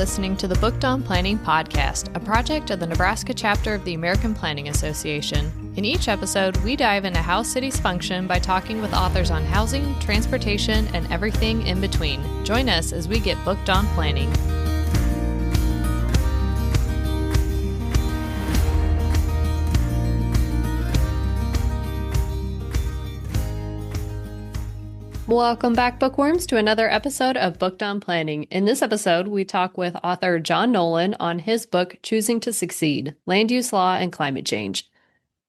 listening to the Booked on Planning podcast, a project of the Nebraska chapter of the American Planning Association. In each episode, we dive into how cities function by talking with authors on housing, transportation, and everything in between. Join us as we get booked on planning. Welcome back, bookworms, to another episode of Booked on Planning. In this episode, we talk with author John Nolan on his book, Choosing to Succeed: Land Use Law and Climate Change.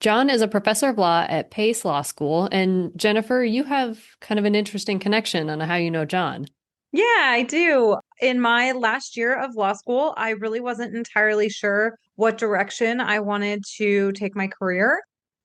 John is a professor of law at Pace Law School, and Jennifer, you have kind of an interesting connection on how you know John. Yeah, I do. In my last year of law school, I really wasn't entirely sure what direction I wanted to take my career.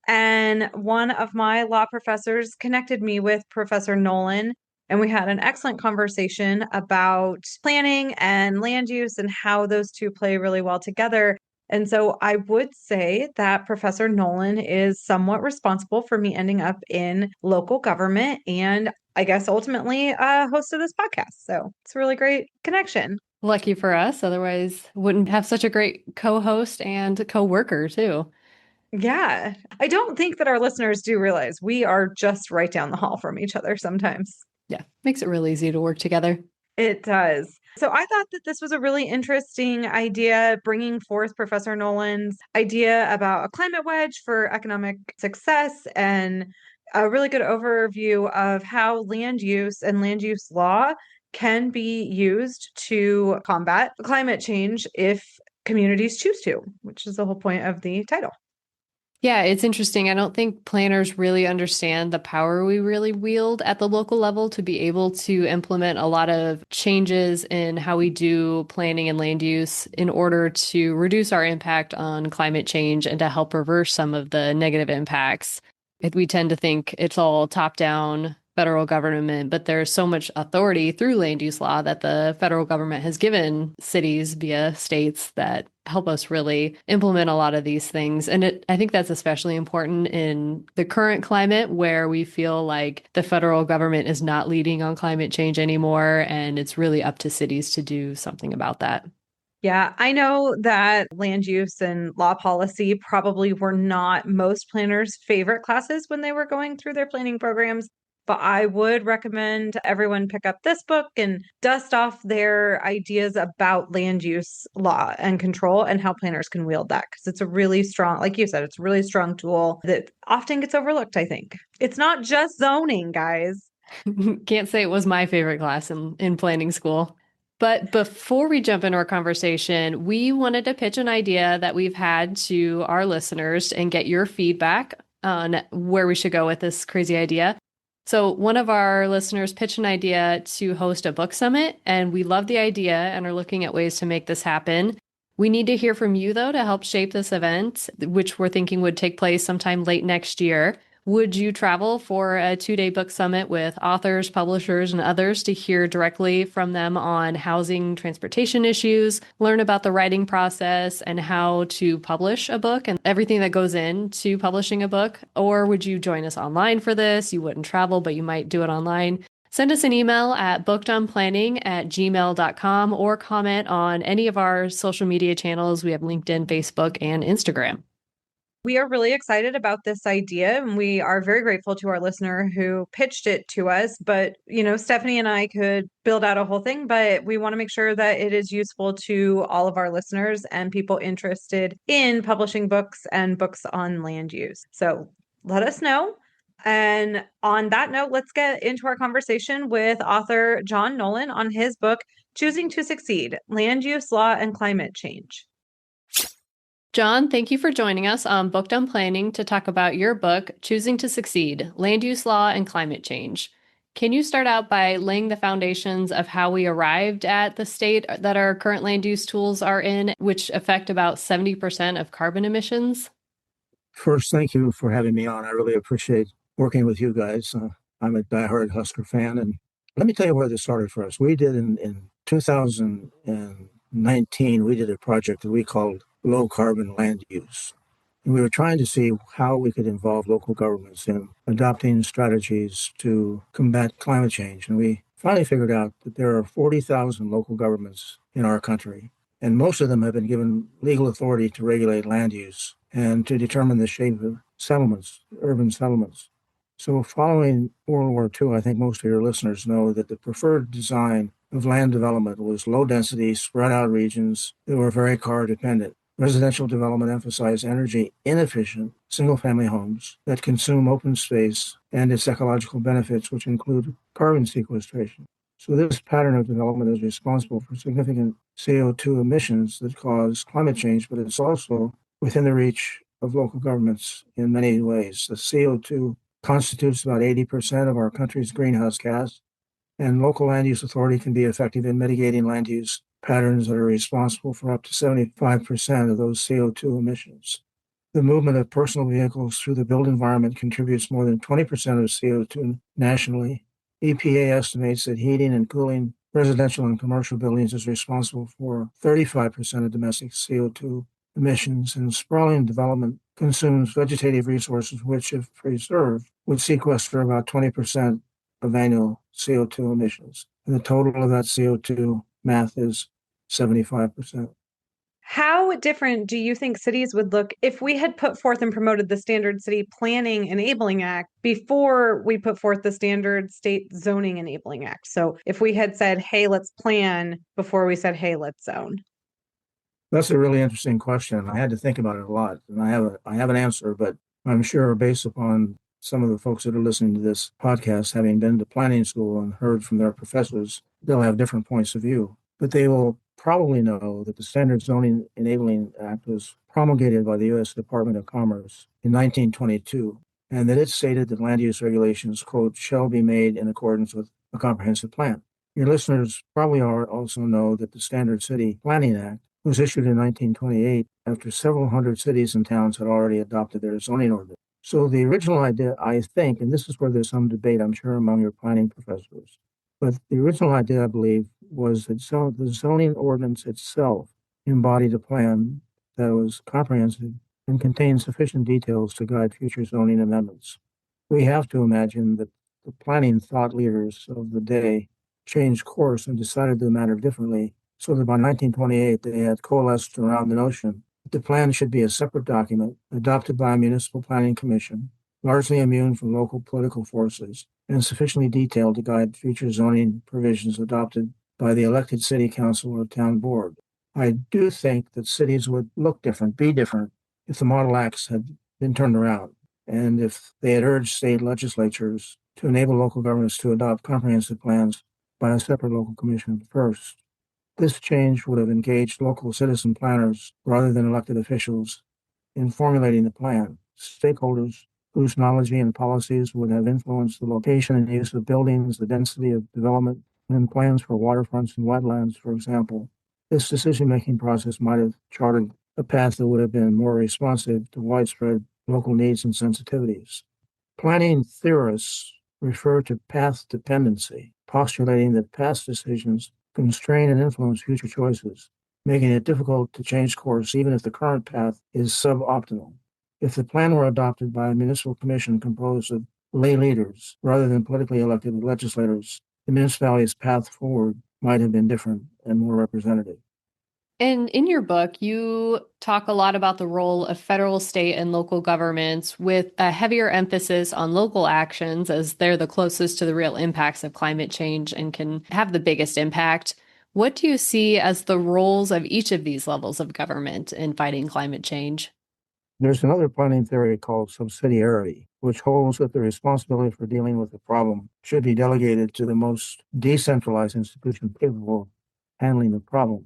And one of my law professors connected me with Professor Nolan, and we had an excellent conversation about planning and land use and how those two play really well together. And so I would say that Professor Nolan is somewhat responsible for me ending up in local government and I guess ultimately host of this podcast. So it's a really great connection. Lucky for us, otherwise wouldn't have such a great co-host and co-worker too. Yeah, I don't think that our listeners do realize we are just right down the hall from each other sometimes. Yeah, makes it really easy to work together. It does. So I thought that this was a really interesting idea, bringing forth Professor Nolan's idea about a climate wedge for economic success and a really good overview of how land use and land use law can be used to combat climate change if communities choose to, which is the whole point of the title. Yeah, it's interesting. I don't think planners really understand the power we really wield at the local level to be able to implement a lot of changes in how we do planning and land use in order to reduce our impact on climate change and to help reverse some of the negative impacts. We tend to think it's all top-down federal government, but there's so much authority through land use law that the federal government has given cities via states that help us really implement a lot of these things. And I think that's especially important in the current climate where we feel like the federal government is not leading on climate change anymore, and it's really up to cities to do something about that. Yeah, I know that land use and law policy probably were not most planners' favorite classes when they were going through their planning programs. But I would recommend everyone pick up this book and dust off their ideas about land use law and control and how planners can wield that. Because it's a really strong, like you said, it's a really strong tool that often gets overlooked, I think. It's not just zoning, guys. Can't say it was my favorite class in planning school. But before we jump into our conversation, we wanted to pitch an idea that we've had to our listeners and get your feedback on where we should go with this crazy idea. So one of our listeners pitched an idea to host a book summit, and we love the idea and are looking at ways to make this happen. We need to hear from you, though, to help shape this event, which we're thinking would take place sometime late next year. Would you travel for a 2-day book summit with authors, publishers, and others to hear directly from them on housing, transportation issues, learn about the writing process and how to publish a book and everything that goes into publishing a book? Or would you join us online for this? You wouldn't travel, but you might do it online. Send us an email at bookedonplanning@gmail.com or comment on any of our social media channels. We have LinkedIn, Facebook, and Instagram. We are really excited about this idea, and we are very grateful to our listener who pitched it to us. But, Stephanie and I could build out a whole thing, but we want to make sure that it is useful to all of our listeners and people interested in publishing books and books on land use. So let us know. And on that note, let's get into our conversation with author John Nolan on his book, Choosing to Succeed: Land Use Law and Climate Change. John, thank you for joining us on Booked on Planning to talk about your book, Choosing to Succeed: Land Use Law and Climate Change. Can you start out by laying the foundations of how we arrived at the state that our current land use tools are in, which affect about 70% of carbon emissions? First, thank you for having me on. I really appreciate working with you guys. I'm a diehard Husker fan, and let me tell you where this started for us. We did in 2019, we did a project that we called Low Carbon Land Use. And we were trying to see how we could involve local governments in adopting strategies to combat climate change. And we finally figured out that there are 40,000 local governments in our country, and most of them have been given legal authority to regulate land use and to determine the shape of settlements, urban settlements. So, following World War II, I think most of your listeners know that the preferred design of land development was low density, spread out regions that were very car dependent. Residential development emphasized energy inefficient single family homes that consume open space and its ecological benefits, which include carbon sequestration. So, this pattern of development is responsible for significant CO2 emissions that cause climate change, but it's also within the reach of local governments in many ways. The CO2 constitutes about 80% of our country's greenhouse gas, and local land use authority can be effective in mitigating land use patterns that are responsible for up to 75% of those CO2 emissions. The movement of personal vehicles through the built environment contributes more than 20% of CO2 nationally. EPA estimates that heating and cooling residential and commercial buildings is responsible for 35% of domestic CO2 emissions, and sprawling development consumes vegetative resources which, if preserved, would sequester about 20% of annual CO2 emissions. And the total of that CO2 math is 75%. How different do you think cities would look if we had put forth and promoted the Standard City Planning Enabling Act before we put forth the Standard State Zoning Enabling Act? So if we had said, hey, let's plan before we said, hey, let's zone. That's a really interesting question. I had to think about it a lot, and I have an answer, but I'm sure based upon some of the folks that are listening to this podcast, having been to planning school and heard from their professors, they'll have different points of view. But they will probably know that the Standard Zoning Enabling Act was promulgated by the U.S. Department of Commerce in 1922, and that it stated that land use regulations, quote, shall be made in accordance with a comprehensive plan. Your listeners probably also know that the Standard City Planning Act was issued in 1928 after several hundred cities and towns had already adopted their zoning ordinance. So the original idea, I think, and this is where there's some debate, I'm sure, among your planning professors, but the original idea, I believe, was that the zoning ordinance itself embodied a plan that was comprehensive and contained sufficient details to guide future zoning amendments. We have to imagine that the planning thought leaders of the day changed course and decided the matter differently, so that by 1928 they had coalesced around the notion that the plan should be a separate document adopted by a municipal planning commission, largely immune from local political forces, and sufficiently detailed to guide future zoning provisions adopted by the elected city council or town board. I do think that cities would look different, be different, if the Model Acts had been turned around, and if they had urged state legislatures to enable local governments to adopt comprehensive plans by a separate local commission first. This change would have engaged local citizen planners rather than elected officials in formulating the plan. Stakeholders whose knowledge and policies would have influenced the location and use of buildings, the density of development, and plans for waterfronts and wetlands, for example. This decision-making process might have charted a path that would have been more responsive to widespread local needs and sensitivities. Planning theorists refer to path dependency, postulating that past decisions constrain and influence future choices, making it difficult to change course even if the current path is suboptimal. If the plan were adopted by a municipal commission composed of lay leaders rather than politically elected legislators, the municipality's path forward might have been different and more representative. And in your book, you talk a lot about the role of federal, state, and local governments with a heavier emphasis on local actions as they're the closest to the real impacts of climate change and can have the biggest impact. What do you see as the roles of each of these levels of government in fighting climate change? There's another planning theory called subsidiarity, which holds that the responsibility for dealing with the problem should be delegated to the most decentralized institution capable of handling the problem.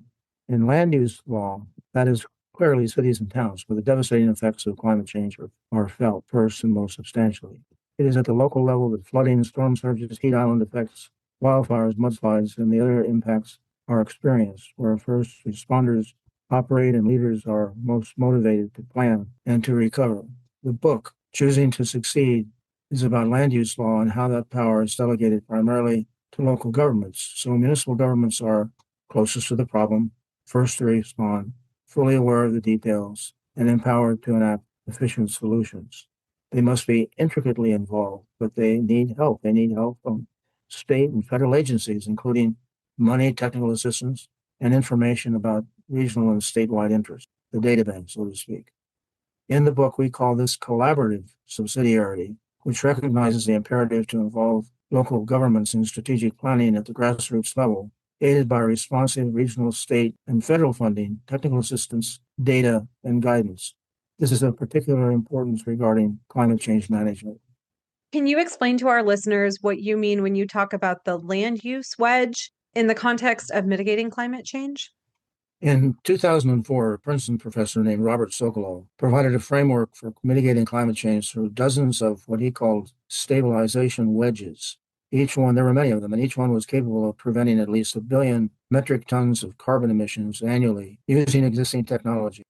In land use law, that is clearly cities and towns, where the devastating effects of climate change are felt first and most substantially. It is at the local level that flooding, storm surges, heat island effects, wildfires, mudslides, and the other impacts are experienced, where first responders operate and leaders are most motivated to plan and to recover. The book, Choosing to Succeed, is about land use law and how that power is delegated primarily to local governments. So municipal governments are closest to the problem, first to respond, fully aware of the details, and empowered to enact efficient solutions. They must be intricately involved, but they need help. They need help from state, and federal agencies, including money, technical assistance, and information about regional and statewide interests, the data bank, so to speak. In the book, we call this collaborative subsidiarity, which recognizes the imperative to involve local governments in strategic planning at the grassroots level, aided by responsive regional, state, and federal funding, technical assistance, data, and guidance. This is of particular importance regarding climate change management. Can you explain to our listeners what you mean when you talk about the land use wedge in the context of mitigating climate change? In 2004, a Princeton professor named Robert Sokolow provided a framework for mitigating climate change through dozens of what he called stabilization wedges. Each one, there were many of them, and each one was capable of preventing at least 1 billion metric tons of carbon emissions annually using existing technology.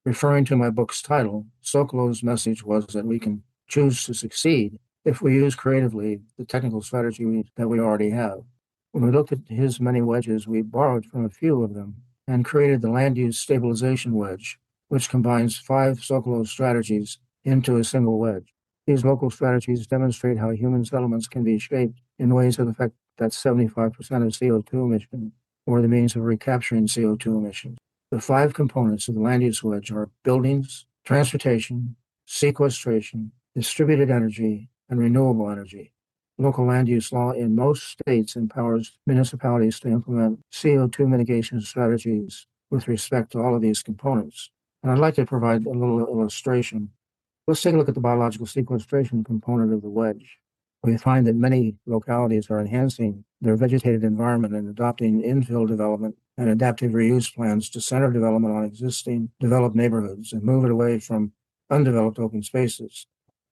Referring to my book's title, Sokolow's message was that we can choose to succeed if we use creatively the technical strategy that we already have. When we looked at his many wedges, we borrowed from a few of them and created the land use stabilization wedge, which combines 5 Sokolow strategies into a single wedge. These local strategies demonstrate how human settlements can be shaped in ways that affect that 75% of CO2 emissions, or the means of recapturing CO2 emissions. The 5 components of the land use wedge are buildings, transportation, sequestration, distributed energy, and renewable energy. Local land use law in most states empowers municipalities to implement CO2 mitigation strategies with respect to all of these components. And I'd like to provide a little illustration. Let's take a look at the biological sequestration component of the wedge. We find that many localities are enhancing their vegetated environment and adopting infill development and adaptive reuse plans to center development on existing developed neighborhoods and move it away from undeveloped open spaces.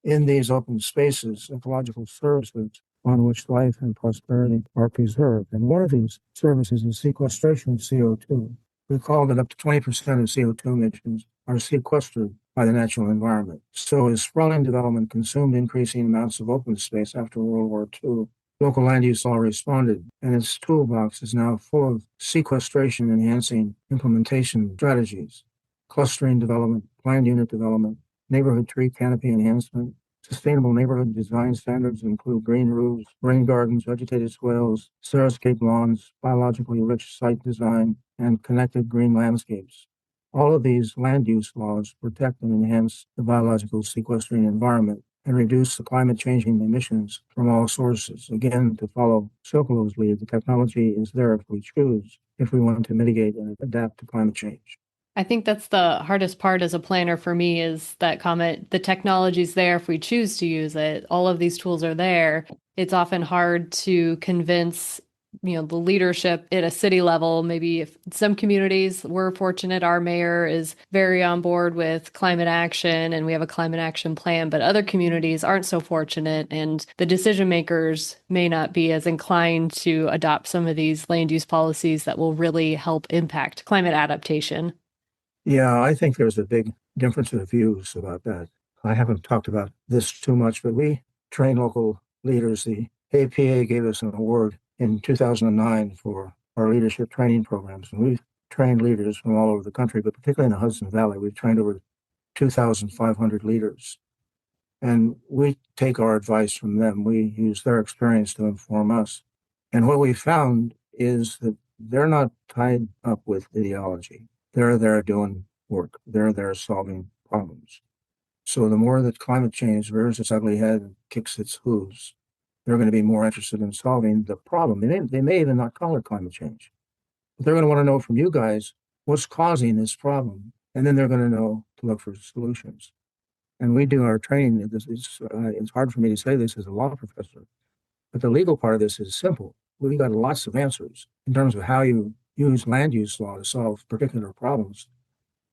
In these open spaces, ecological services on which life and prosperity are preserved. And one of these services is sequestration of CO2. Recall that up to 20% of CO2 emissions are sequestered by the natural environment. So as sprawling development consumed increasing amounts of open space after World War II, local land use law responded, and its toolbox is now full of sequestration enhancing implementation strategies, clustering development, planned unit development, neighborhood tree canopy enhancement. Sustainable neighborhood design standards include green roofs, rain gardens, vegetated swales, xeriscape lawns, biologically rich site design, and connected green landscapes. All of these land use laws protect and enhance the biological sequestering environment and reduce the climate changing emissions from all sources. Again, to follow Sokolow's lead, the technology is there if we choose, if we want to mitigate and adapt to climate change. I think that's the hardest part as a planner for me is that comment, the technology's there if we choose to use it. All of these tools are there. It's often hard to convince, the leadership at a city level. Maybe if some communities, we're fortunate, our mayor is very on board with climate action and we have a climate action plan, but other communities aren't so fortunate and the decision makers may not be as inclined to adopt some of these land use policies that will really help impact climate adaptation. Yeah, I think there's a big difference of views about that. I haven't talked about this too much, but we train local leaders. The APA gave us an award in 2009 for our leadership training programs. And we've trained leaders from all over the country, but particularly in the Hudson Valley, we've trained over 2,500 leaders. And we take our advice from them. We use their experience to inform us. And what we found is that they're not tied up with ideology. They're there doing work. They're there solving problems. So the more that climate change rears its ugly head and kicks its hooves, they're going to be more interested in solving the problem. They may even not call it climate change, but they're going to want to know from you guys what's causing this problem. And then they're going to know to look for solutions. And we do our training. It's hard for me to say this as a law professor, but the legal part of this is simple. We've got lots of answers in terms of how you use land use law to solve particular problems,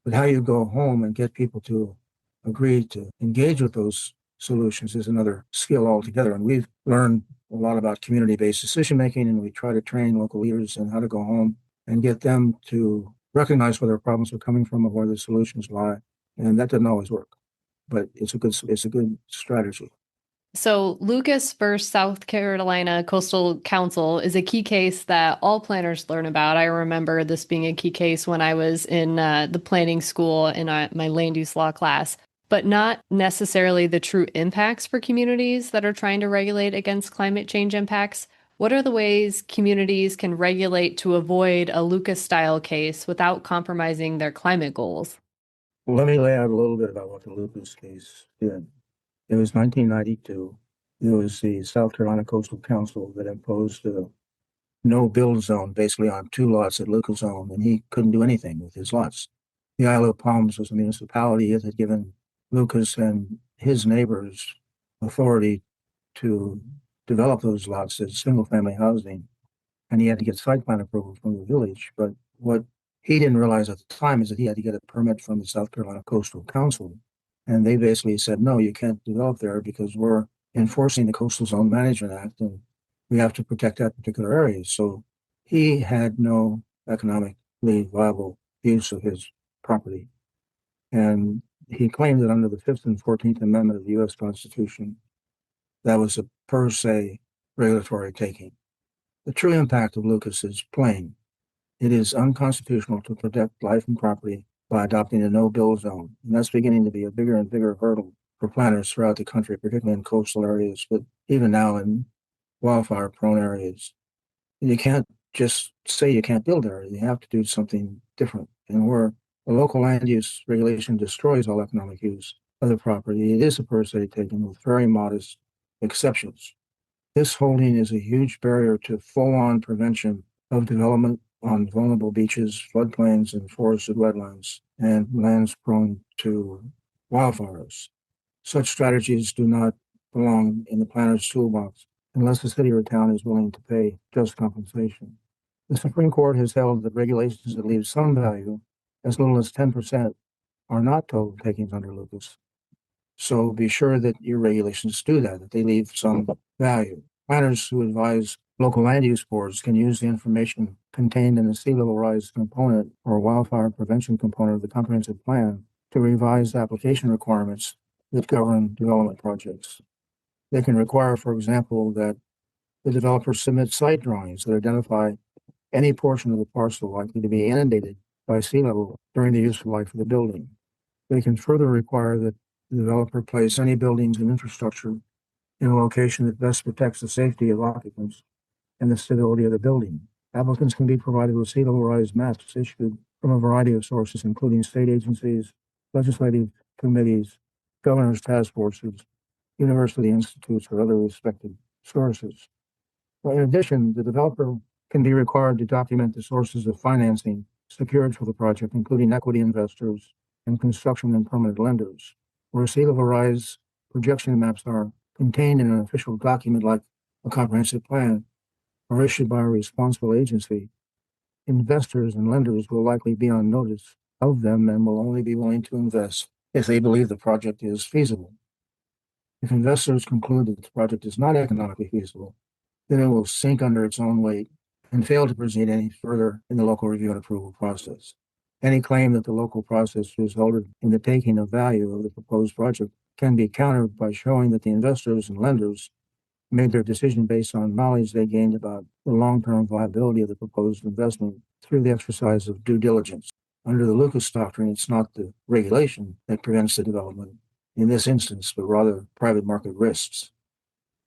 but how you go home and get people to agree to engage with those solutions is another skill altogether. And we've learned a lot about community-based decision-making, and we try to train local leaders in how to go home and get them to recognize where their problems are coming from and where the solutions lie. And that doesn't always work, but it's a good strategy. So Lucas versus South Carolina Coastal Council is a key case that all planners learn about. I remember this being a key case when I was in the planning school in my land use law class, but not necessarily the true impacts for communities that are trying to regulate against climate change impacts. What are the ways communities can regulate to avoid a Lucas-style case without compromising their climate goals? Well, let me lay out a little bit about what the Lucas case did. It was 1992. It was the South Carolina Coastal Council that imposed a no build zone basically on two lots at Lucas owned, and he couldn't do anything with his lots. The Isle of Palms was a municipality that had given Lucas and his neighbors authority to develop those lots as single family housing, and he had to get site plan approval from the village. But what he didn't realize at the time is that he had to get a permit from the South Carolina Coastal Council. And they basically said, no, you can't develop there because we're enforcing the Coastal Zone Management Act and we have to protect that particular area. So he had no economically viable use of his property. And he claimed that under the Fifth and 14th Amendment of the U.S. Constitution, that was a per se regulatory taking. The true impact of Lucas is plain. It is unconstitutional to protect life and property by adopting a no-build zone. And that's beginning to be a bigger and bigger hurdle for planners throughout the country, particularly in coastal areas, but even now in wildfire-prone areas. And you can't just say you can't build there. You have to do something different. And where a local land use regulation destroys all economic use of the property, it is a per se taken with very modest exceptions. This holding is a huge barrier to full-on prevention of development on vulnerable beaches, floodplains, and forested wetlands, and lands prone to wildfires. Such strategies do not belong in the planner's toolbox unless the city or town is willing to pay just compensation. The Supreme Court has held that regulations that leave some value, as little as 10%, are not total takings under Lucas. So be sure that your regulations do that they leave some value. Planners who advise local land use boards can use the information contained in the sea level rise component or wildfire prevention component of the comprehensive plan to revise application requirements that govern development projects. They can require, for example, that the developer submit site drawings that identify any portion of the parcel likely to be inundated by sea level during the useful life of the building. They can further require that the developer place any buildings and infrastructure in a location that best protects the safety of occupants and the stability of the building. Applicants can be provided with sea level rise maps issued from a variety of sources, including state agencies, legislative committees, governor's task forces, university institutes, or other respected sources. Well, in addition, the developer can be required to document the sources of financing secured for the project, including equity investors and construction and permanent lenders. Where sea level rise projection maps are contained in an official document like a comprehensive plan or issued by a responsible agency, investors and lenders will likely be on notice of them and will only be willing to invest if they believe the project is feasible. If investors conclude that the project is not economically feasible, then it will sink under its own weight and fail to proceed any further in the local review and approval process. Any claim that the local process resulted in the taking of value of the proposed project can be countered by showing that the investors and lenders made their decision based on knowledge they gained about the long-term viability of the proposed investment through the exercise of due diligence. Under the Lucas doctrine, it's not the regulation that prevents the development in this instance, but rather private market risks.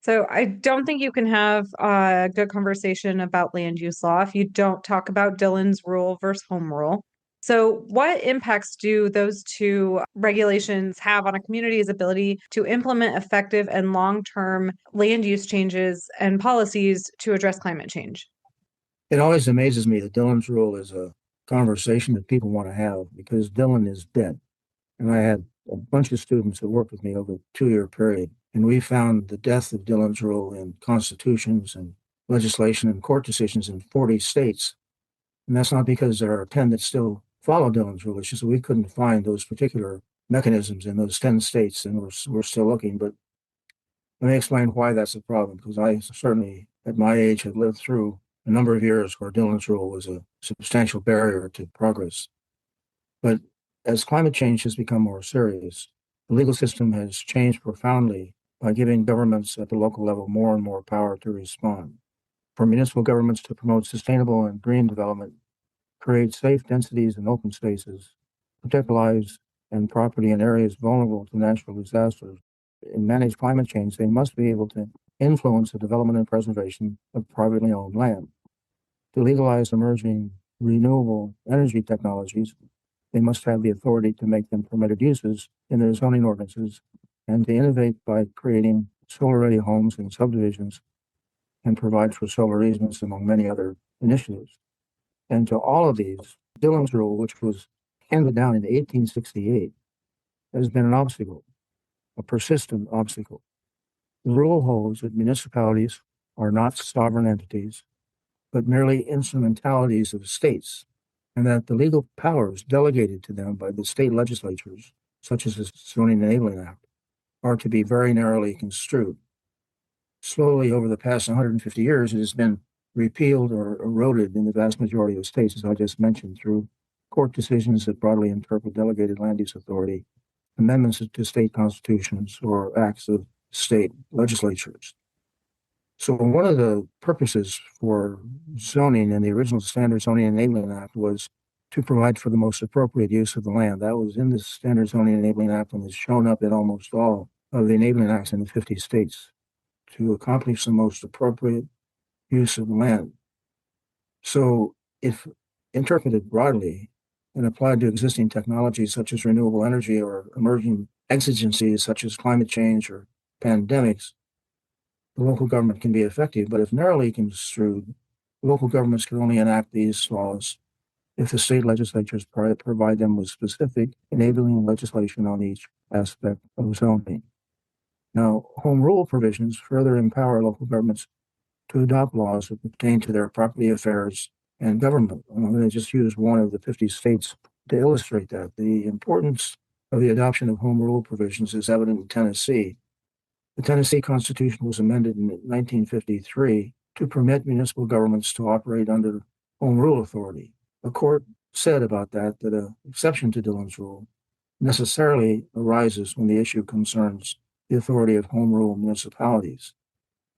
So I don't think you can have a good conversation about land use law if you don't talk about Dillon's rule versus home rule. So what impacts do those two regulations have on a community's ability to implement effective and long-term land use changes and policies to address climate change? It always amazes me that Dillon's rule is a conversation that people want to have because Dillon is dead. And I had a bunch of students that worked with me over a 2-year period. And we found the death of Dillon's rule in constitutions and legislation and court decisions in 40 states. And that's not because there are 10 that still follow Dillon's rule. It's just that we couldn't find those particular mechanisms in those 10 states, and we're still looking. But let me explain why that's a problem, because I certainly, at my age, have lived through a number of years where Dillon's rule was a substantial barrier to progress. But as climate change has become more serious, the legal system has changed profoundly by giving governments at the local level more and more power to respond. For municipal governments to promote sustainable and green development, create safe densities and open spaces, protect lives and property in areas vulnerable to natural disasters, and manage climate change, they must be able to influence the development and preservation of privately owned land. To legalize emerging renewable energy technologies, they must have the authority to make them permitted uses in their zoning ordinances and to innovate by creating solar-ready homes and subdivisions and provide for solar easements, among many other initiatives. And to all of these, Dillon's rule, which was handed down in 1868, has been an obstacle, a persistent obstacle. The rule holds that municipalities are not sovereign entities, but merely instrumentalities of states, and that the legal powers delegated to them by the state legislatures, such as the Zoning Enabling Act, are to be very narrowly construed. Slowly, over the past 150 years, it has been repealed or eroded in the vast majority of states, as I just mentioned, through court decisions that broadly interpret delegated land use authority, amendments to state constitutions, or acts of state legislatures. So one of the purposes for zoning in the original Standard Zoning Enabling Act was to provide for the most appropriate use of the land. That was in the Standard Zoning Enabling Act and has shown up in almost all of the enabling acts in the 50 states to accomplish the most appropriate use of the land. So if interpreted broadly and applied to existing technologies such as renewable energy or emerging exigencies such as climate change or pandemics, the local government can be effective. But if narrowly construed, local governments can only enact these laws if the state legislatures provide them with specific enabling legislation on each aspect of zoning. Now, home rule provisions further empower local governments to adopt laws that pertain to their property affairs and government. I'm going to just use one of the 50 states to illustrate that. The importance of the adoption of home rule provisions is evident in Tennessee. The Tennessee Constitution was amended in 1953 to permit municipal governments to operate under home rule authority. The court said about that an exception to Dillon's rule necessarily arises when the issue concerns the authority of home rule municipalities.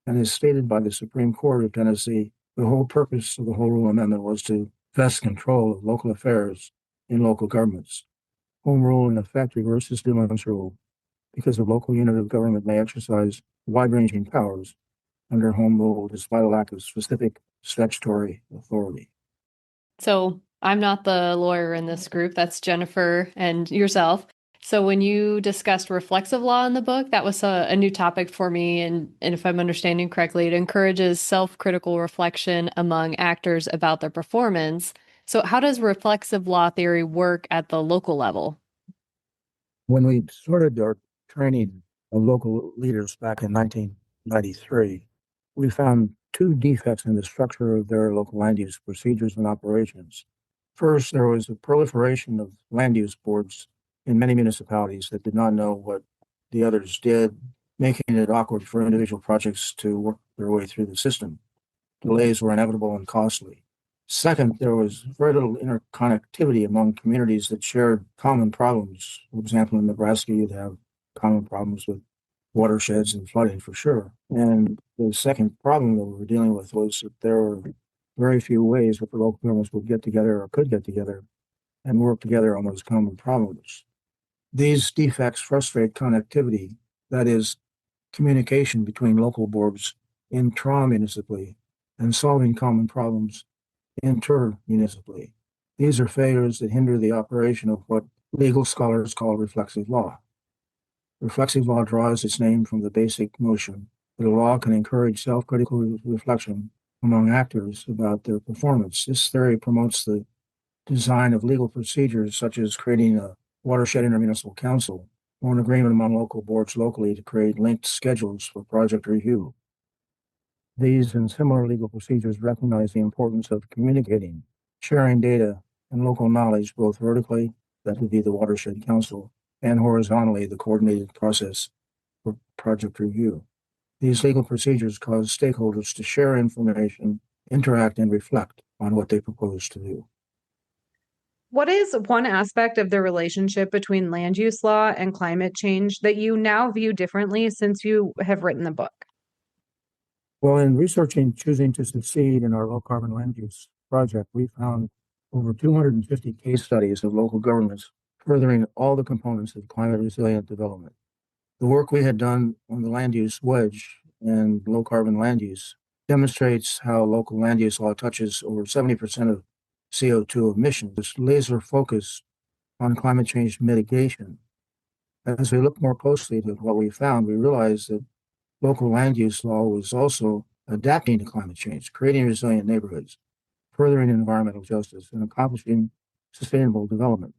And as stated by the Supreme Court of Tennessee, the whole purpose of the Home Rule Amendment was to vest control of local affairs in local governments. Home rule, in effect, reverses Dillon's rule because a local unit of government may exercise wide-ranging powers under home rule despite a lack of specific statutory authority. So I'm not the lawyer in this group. That's Jennifer and yourself. So when you discussed reflexive law in the book, that was a new topic for me. And if I'm understanding correctly, it encourages self-critical reflection among actors about their performance. So how does reflexive law theory work at the local level? When we started our training of local leaders back in 1993, we found two defects in the structure of their local land use procedures and operations. First, there was a proliferation of land use boards in many municipalities that did not know what the others did, making it awkward for individual projects to work their way through the system. Delays were inevitable and costly. Second, there was very little interconnectivity among communities that shared common problems. For example, in Nebraska, you'd have common problems with watersheds and flooding for sure. And the second problem that we were dealing with was that there were very few ways that the local governments would get together or could get together and work together on those common problems. These defects frustrate connectivity, that is, communication between local boards intra-municipally and solving common problems inter-municipally. These are failures that hinder the operation of what legal scholars call reflexive law. Reflexive law draws its name from the basic notion that a law can encourage self-critical reflection among actors about their performance. This theory promotes the design of legal procedures, such as creating a watershed intermunicipal council or an agreement among local boards locally to create linked schedules for project review. These and similar legal procedures recognize the importance of communicating, sharing data, and local knowledge both vertically, that would be the watershed council, and horizontally, the coordinated process for project review. These legal procedures cause stakeholders to share information, interact, and reflect on what they propose to do. What is one aspect of the relationship between land use law and climate change that you now view differently since you have written the book? Well, in researching choosing to succeed in our low carbon land use project, we found over 250 case studies of local governments furthering all the components of climate resilient development. The work we had done on the land use wedge and low carbon land use demonstrates how local land use law touches over 70% of CO2 emissions. It's laser focused on climate change mitigation. As we look more closely at what we found, we realized that local land use law was also adapting to climate change, creating resilient neighborhoods, furthering environmental justice, and accomplishing sustainable development.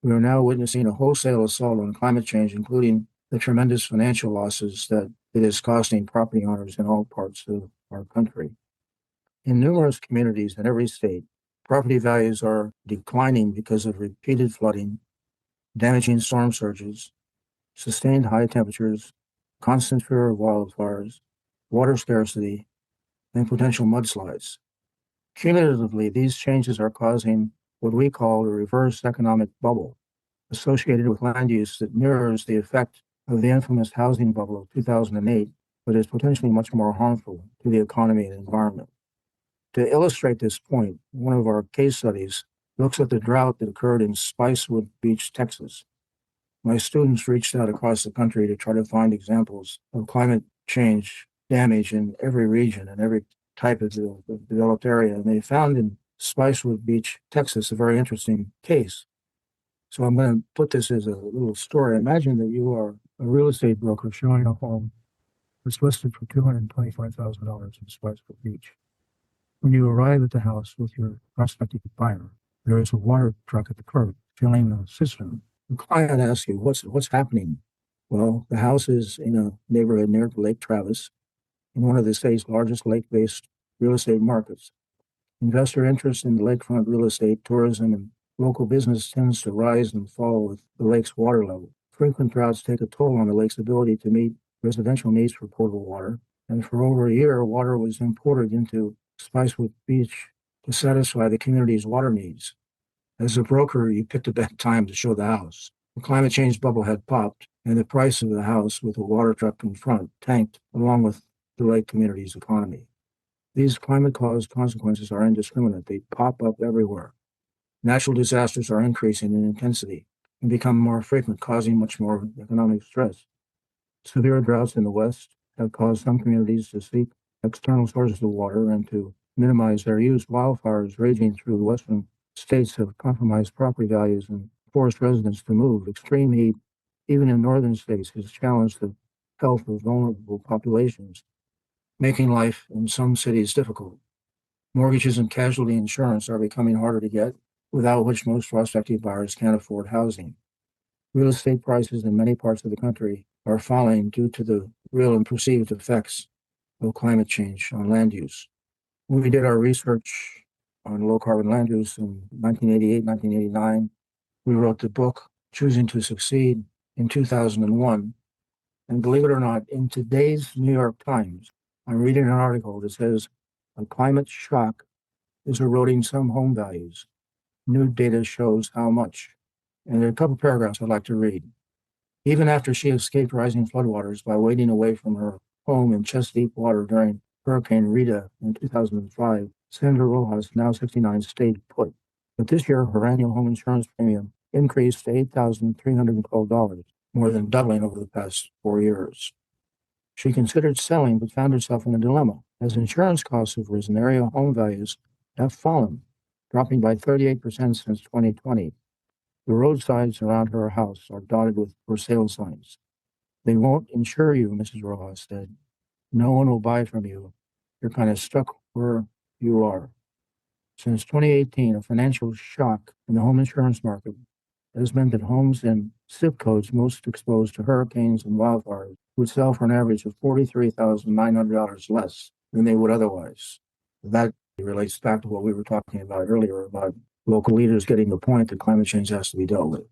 We are now witnessing a wholesale assault on climate change, including the tremendous financial losses that it is costing property owners in all parts of our country. In numerous communities in every state, property values are declining because of repeated flooding, damaging storm surges, sustained high temperatures, constant fear of wildfires, water scarcity, and potential mudslides. Cumulatively, these changes are causing what we call a reverse economic bubble associated with land use that mirrors the effect of the infamous housing bubble of 2008, but is potentially much more harmful to the economy and environment. To illustrate this point, one of our case studies looks at the drought that occurred in Spicewood Beach, Texas. My students reached out across the country to try to find examples of climate change damage in every region and every type of developed area. And they found in Spicewood Beach, Texas, a very interesting case. So I'm going to put this as a little story. Imagine that you are a real estate broker showing a home that's listed for $225,000 in Spicewood Beach. When you arrive at the house with your prospective buyer, there is a water truck at the curb filling the cistern. The client asks you, what's happening? Well, the house is in a neighborhood near Lake Travis, in one of the state's largest lake-based real estate markets. Investor interest in lakefront real estate, tourism, and local business tends to rise and fall with the lake's water level. Frequent droughts take a toll on the lake's ability to meet residential needs for potable water, and for over a year, water was imported into Spicewood Beach to satisfy the community's water needs. As a broker, you picked a bad time to show the house. The climate change bubble had popped, and the price of the house with a water truck in front tanked along with the lake community's economy. These climate-caused consequences are indiscriminate. They pop up everywhere. Natural disasters are increasing in intensity and become more frequent, causing much more economic stress. Severe droughts in the West have caused some communities to seek external sources of water and to minimize their use. Wildfires raging through the western states have compromised property values and forced residents to move. Extreme heat, even in northern states, has challenged the health of vulnerable populations, making life in some cities difficult. Mortgages and casualty insurance are becoming harder to get, without which most prospective buyers can't afford housing. Real estate prices in many parts of the country are falling due to the real and perceived effects of climate change on land use. When we did our research on low carbon land use in 1988, 1989, we wrote the book Choosing to Succeed in 2001. And believe it or not, in today's New York Times, I'm reading an article that says a climate shock is eroding some home values. New data shows how much. And there are a couple paragraphs I'd like to read. Even after she escaped rising floodwaters by wading away from her home in chest-deep water during Hurricane Rita in 2005, Sandra Rojas, now 69, stayed put. But this year, her annual home insurance premium increased to $8,312, more than doubling over the past 4 years. She considered selling, but found herself in a dilemma. As insurance costs have risen, area home values have fallen, dropping by 38% since 2020. The roadsides around her house are dotted with for sale signs. They won't insure you, Mrs. Rojas said. No one will buy from you. You're kind of stuck where you are. Since 2018, a financial shock in the home insurance market has meant that homes in zip codes most exposed to hurricanes and wildfires would sell for an average of $43,900 less than they would otherwise. That relates back to what we were talking about earlier about local leaders getting the point that climate change has to be dealt with.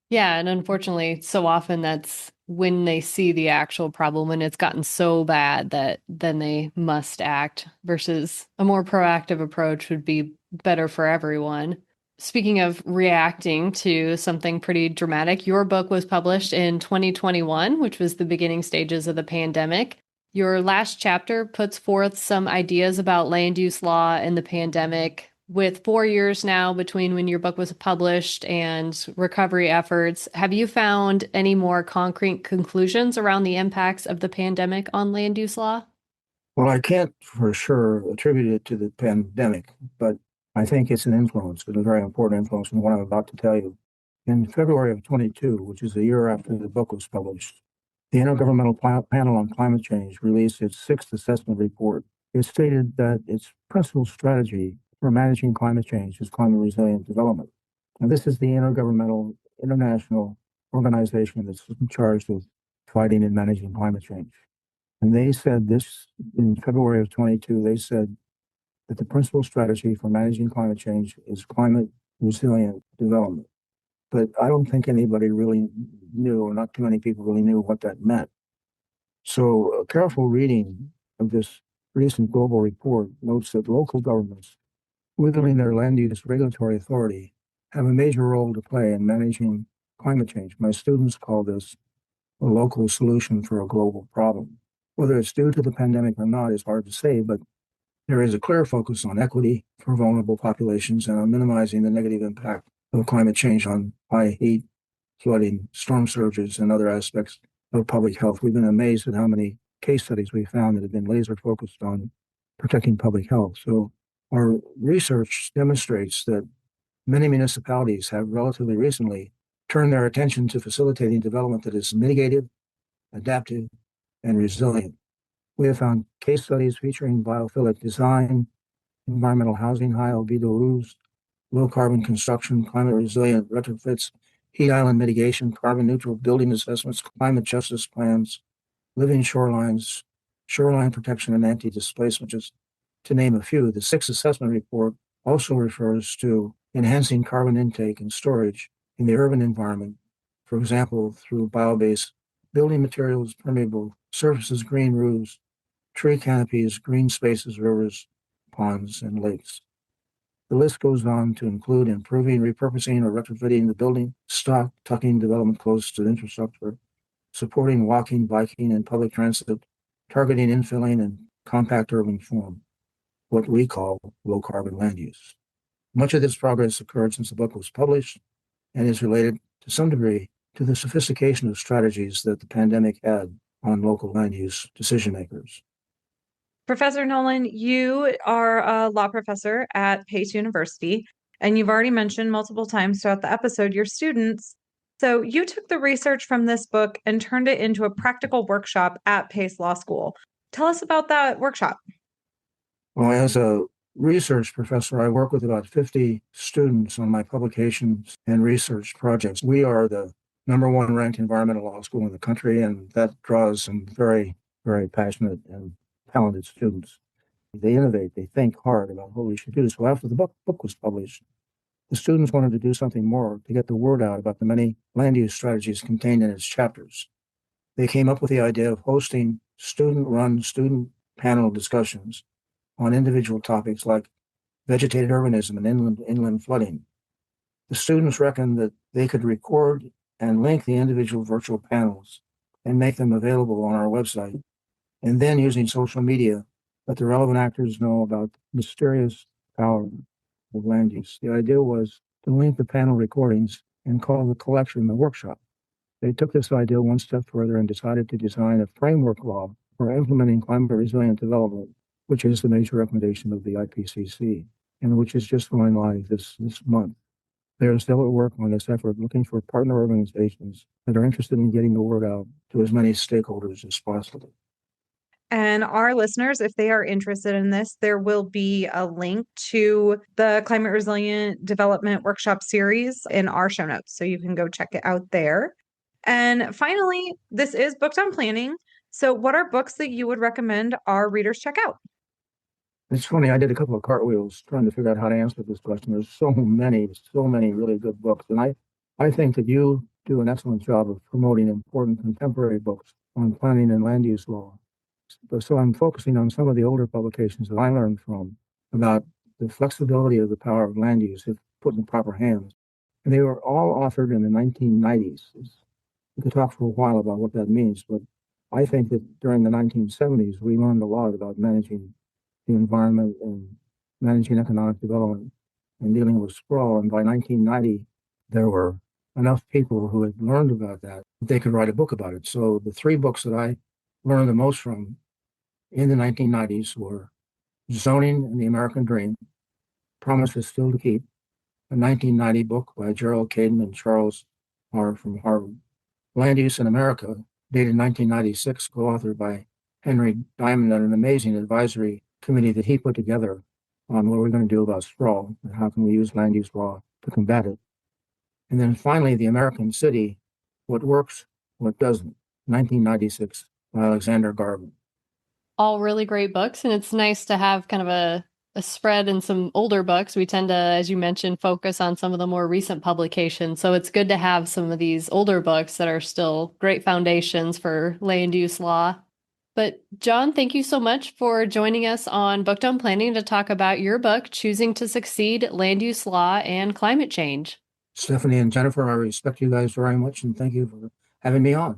Yeah, and unfortunately, so often that's when they see the actual problem and it's gotten so bad that then they must act versus a more proactive approach would be better for everyone. Speaking of reacting to something pretty dramatic, your book was published in 2021, which was the beginning stages of the pandemic. Your last chapter puts forth some ideas about land use law and the pandemic. with 4 years now between when your book was published and recovery efforts, have you found any more concrete conclusions around the impacts of the pandemic on land use law? Well, I can't for sure attribute it to the pandemic, but I think it's an influence, it's a very important influence in what I'm about to tell you. In February of 22, which is a year after the book was published, the Intergovernmental Panel on Climate Change released its sixth assessment report. It stated that its principal strategy for managing climate change is climate resilient development. And this is the intergovernmental international organization that's charged with fighting and managing climate change. And they said this in February of 22, they said that the principal strategy for managing climate change is climate resilient development. But I don't think anybody really knew, or not too many people really knew what that meant. So a careful reading of this recent global report notes that local governments, within their land use regulatory authority, have a major role to play in managing climate change. My students call this a local solution for a global problem. Whether it's due to the pandemic or not is hard to say, but there is a clear focus on equity for vulnerable populations and on minimizing the negative impact of climate change on high heat, flooding, storm surges, and other aspects of public health. We've been amazed at how many case studies we found that have been laser focused on protecting public health. So our research demonstrates that many municipalities have relatively recently turned their attention to facilitating development that is mitigative, adaptive, and resilient. We have found case studies featuring biophilic design, environmental housing, high albedo roofs, low carbon construction, climate resilient retrofits, heat island mitigation, carbon neutral building assessments, climate justice plans, living shorelines, shoreline protection, and anti-displacement, just to name a few. The sixth assessment report also refers to enhancing carbon intake and storage in the urban environment, for example, through bio-based building materials, permeable surfaces, green roofs, tree canopies, green spaces, rivers, ponds, and lakes. The list goes on to include improving, repurposing, or retrofitting the building stock, tucking development close to the infrastructure, supporting walking, biking, and public transit, targeting infilling and compact urban form, what we call low carbon land use. Much of this progress occurred since the book was published and is related to some degree to the sophistication of strategies that the pandemic had on local land use decision makers. Professor Nolan, you are a law professor at Pace University, and you've already mentioned multiple times throughout the episode your students. So you took the research from this book and turned it into a practical workshop at Pace Law School. Tell us about that workshop. Well, as a research professor, I work with about 50 students on my publications and research projects. We are the #1 ranked environmental law school in the country, and that draws some very, very passionate and talented students. They innovate, they think hard about what we should do. So after the book was published, the students wanted to do something more to get the word out about the many land use strategies contained in its chapters. They came up with the idea of hosting student-run, student panel discussions on individual topics like vegetated urbanism and inland flooding. The students reckoned that they could record and link the individual virtual panels and make them available on our website, and then using social media, let the relevant actors know about the mysterious power of land use. The idea was to link the panel recordings and call the collection the workshop. They took this idea one step further and decided to design a framework law for implementing climate resilient development, which is the major recommendation of the IPCC, and which is just going live this month. They are still at work on this effort, looking for partner organizations that are interested in getting the word out to as many stakeholders as possible. And our listeners, if they are interested in this, there will be a link to the Climate Resilient Development Workshop series in our show notes. So you can go check it out there. And finally, this is Booked on Planning. So what are books that you would recommend our readers check out? It's funny, I did a couple of cartwheels trying to figure out how to answer this question. There's so many really good books. And I think that you do an excellent job of promoting important contemporary books on planning and land use law. So I'm focusing on some of the older publications that I learned from about the flexibility of the power of land use if put in proper hands. And they were all authored in the 1990s. We could talk for a while about what that means, but I think that during the 1970s, we learned a lot about managing the environment and managing economic development and dealing with sprawl. And by 1990, there were enough people who had learned about that they could write a book about it. So the three books that I learned the most from in the 1990s were Zoning and the American Dream, Promise is Still to Keep, a 1990 book by Gerald Caden and Charles R. from Harvard, Land Use in America, dated 1996, co-authored by Henry Diamond and an amazing advisory committee that he put together on what we're going to do about sprawl and how can we use land use law to combat it. And then finally, The American City, What Works, What Doesn't, 1996, by Alexander Garvin. All really great books, and it's nice to have kind of a spread in some older books. We tend to, as you mentioned, focus on some of the more recent publications. So it's good to have some of these older books that are still great foundations for land use law. But John, thank you so much for joining us on Booked on Planning to talk about your book, Choosing to Succeed, Land Use Law and Climate Change. Stephanie and Jennifer, I respect you guys very much, and thank you for having me on.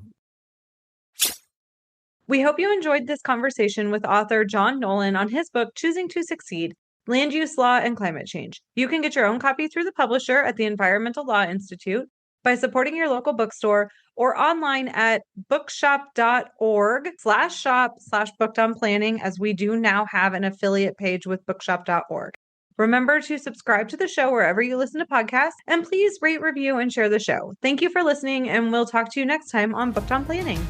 We hope you enjoyed this conversation with author John Nolan on his book, Choosing to Succeed, Land Use Law and Climate Change. You can get your own copy through the publisher at the Environmental Law Institute by supporting your local bookstore or online at bookshop.org/shop/bookedonplanning, as we do now have an affiliate page with bookshop.org. Remember to subscribe to the show wherever you listen to podcasts, and please rate, review, and share the show. Thank you for listening, and we'll talk to you next time on Booked on Planning.